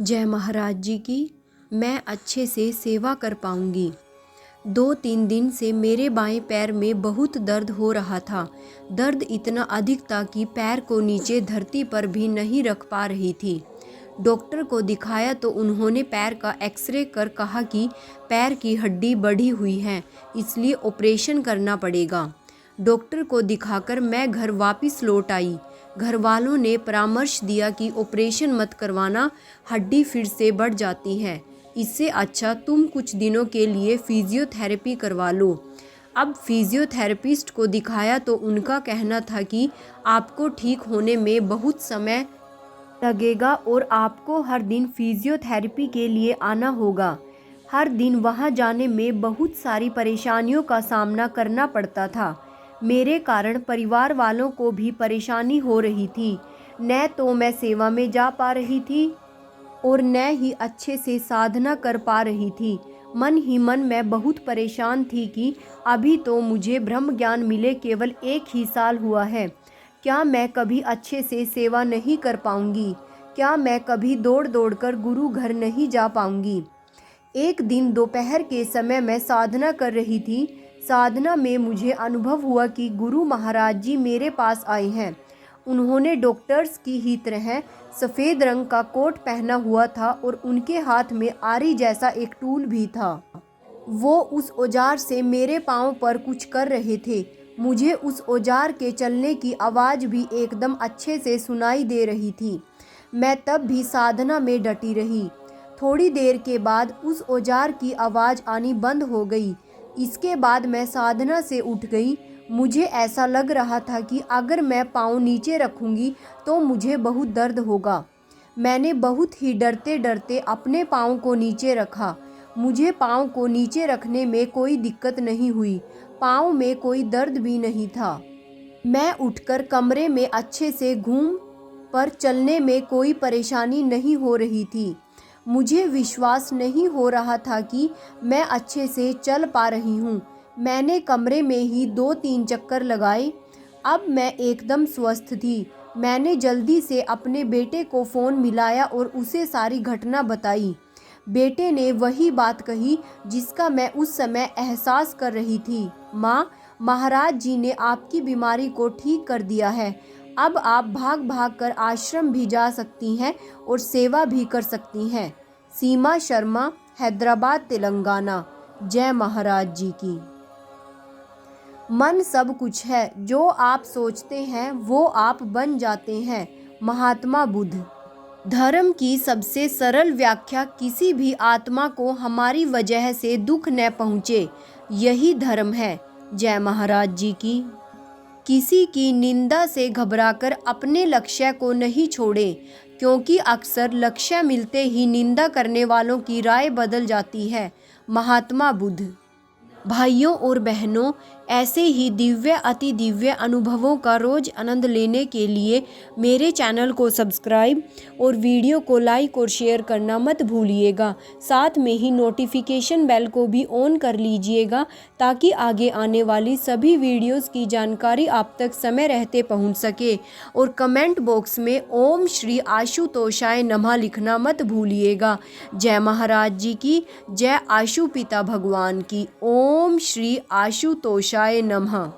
जय महाराज जी की। मैं अच्छे से सेवा कर पाऊंगी। 2-3 दिन से मेरे बाएं पैर में बहुत दर्द हो रहा था। दर्द इतना अधिक था कि पैर को नीचे धरती पर भी नहीं रख पा रही थी। डॉक्टर को दिखाया तो उन्होंने पैर का एक्सरे कर कहा कि पैर की हड्डी बढ़ी हुई है, इसलिए ऑपरेशन करना पड़ेगा। डॉक्टर को दिखाकर मैं घर वापस लौट आई। घर वालों ने परामर्श दिया कि ऑपरेशन मत करवाना, हड्डी फिर से बढ़ जाती है। इससे अच्छा तुम कुछ दिनों के लिए फिजियोथेरेपी करवा लो। अब फिजियोथेरेपिस्ट को दिखाया तो उनका कहना था कि आपको ठीक होने में बहुत समय लगेगा और आपको हर दिन फिजियोथेरेपी के लिए आना होगा। हर दिन वहां जाने में बहुत सारी परेशानियों का सामना करना पड़ता था। मेरे कारण परिवार वालों को भी परेशानी हो रही थी। न तो मैं सेवा में जा पा रही थी और न ही अच्छे से साधना कर पा रही थी। मन ही मन मैं बहुत परेशान थी कि अभी तो मुझे ब्रह्म ज्ञान मिले केवल 1 ही साल हुआ है। क्या मैं कभी अच्छे से सेवा नहीं कर पाऊंगी? क्या मैं कभी दौड़ दौड़ कर गुरु घर नहीं जा पाऊंगी? एक दिन दोपहर के समय मैं साधना कर रही थी। साधना में मुझे अनुभव हुआ कि गुरु महाराज जी मेरे पास आए हैं। उन्होंने डॉक्टर्स की ही तरह सफ़ेद रंग का कोट पहना हुआ था और उनके हाथ में आरी जैसा एक टूल भी था। वो उस औजार से मेरे पाँव पर कुछ कर रहे थे। मुझे उस औजार के चलने की आवाज़ भी एकदम अच्छे से सुनाई दे रही थी। मैं तब भी साधना में डटी रही। थोड़ी देर के बाद उस औजार की आवाज़ आनी बंद हो गई। इसके बाद मैं साधना से उठ गई। मुझे ऐसा लग रहा था कि अगर मैं पाँव नीचे रखूंगी तो मुझे बहुत दर्द होगा। मैंने बहुत ही डरते डरते अपने पाँव को नीचे रखा। मुझे पाँव को नीचे रखने में कोई दिक्कत नहीं हुई। पाँव में कोई दर्द भी नहीं था। मैं उठकर कमरे में अच्छे से घूम पर चलने में कोई परेशानी नहीं हो रही थी। मुझे विश्वास नहीं हो रहा था कि मैं अच्छे से चल पा रही हूँ। मैंने कमरे में ही 2-3 चक्कर लगाए। अब मैं एकदम स्वस्थ थी। मैंने जल्दी से अपने बेटे को फ़ोन मिलाया और उसे सारी घटना बताई। बेटे ने वही बात कही जिसका मैं उस समय एहसास कर रही थी। माँ, महाराज जी ने आपकी बीमारी को ठीक कर दिया है। अब आप भाग भाग कर आश्रम भी जा सकती हैं और सेवा भी कर सकती हैं। सीमा शर्मा, हैदराबाद, तेलंगाना। जय महाराज जी की। मन सब कुछ है, जो आप सोचते हैं वो आप बन जाते हैं। महात्मा बुद्ध। धर्म की सबसे सरल व्याख्या किसी भी आत्मा को हमारी वजह से दुख न पहुँचे, यही धर्म है। जय महाराज जी की। किसी की निंदा से घबराकर अपने लक्ष्य को नहीं छोड़ें, क्योंकि अक्सर लक्ष्य मिलते ही निंदा करने वालों की राय बदल जाती है। महात्मा बुद्ध। भाइयों और बहनों, ऐसे ही दिव्य अति दिव्य अनुभवों का रोज़ आनंद लेने के लिए मेरे चैनल को सब्सक्राइब और वीडियो को लाइक और शेयर करना मत भूलिएगा। साथ में ही नोटिफिकेशन बेल को भी ऑन कर लीजिएगा ताकि आगे आने वाली सभी वीडियोस की जानकारी आप तक समय रहते पहुंच सके। और कमेंट बॉक्स में ओम श्री आशुतोषाय नमः लिखना मत भूलिएगा। जय महाराज जी की। जय आशु पिता भगवान की। ओम श्री आशुतोषाय नमः।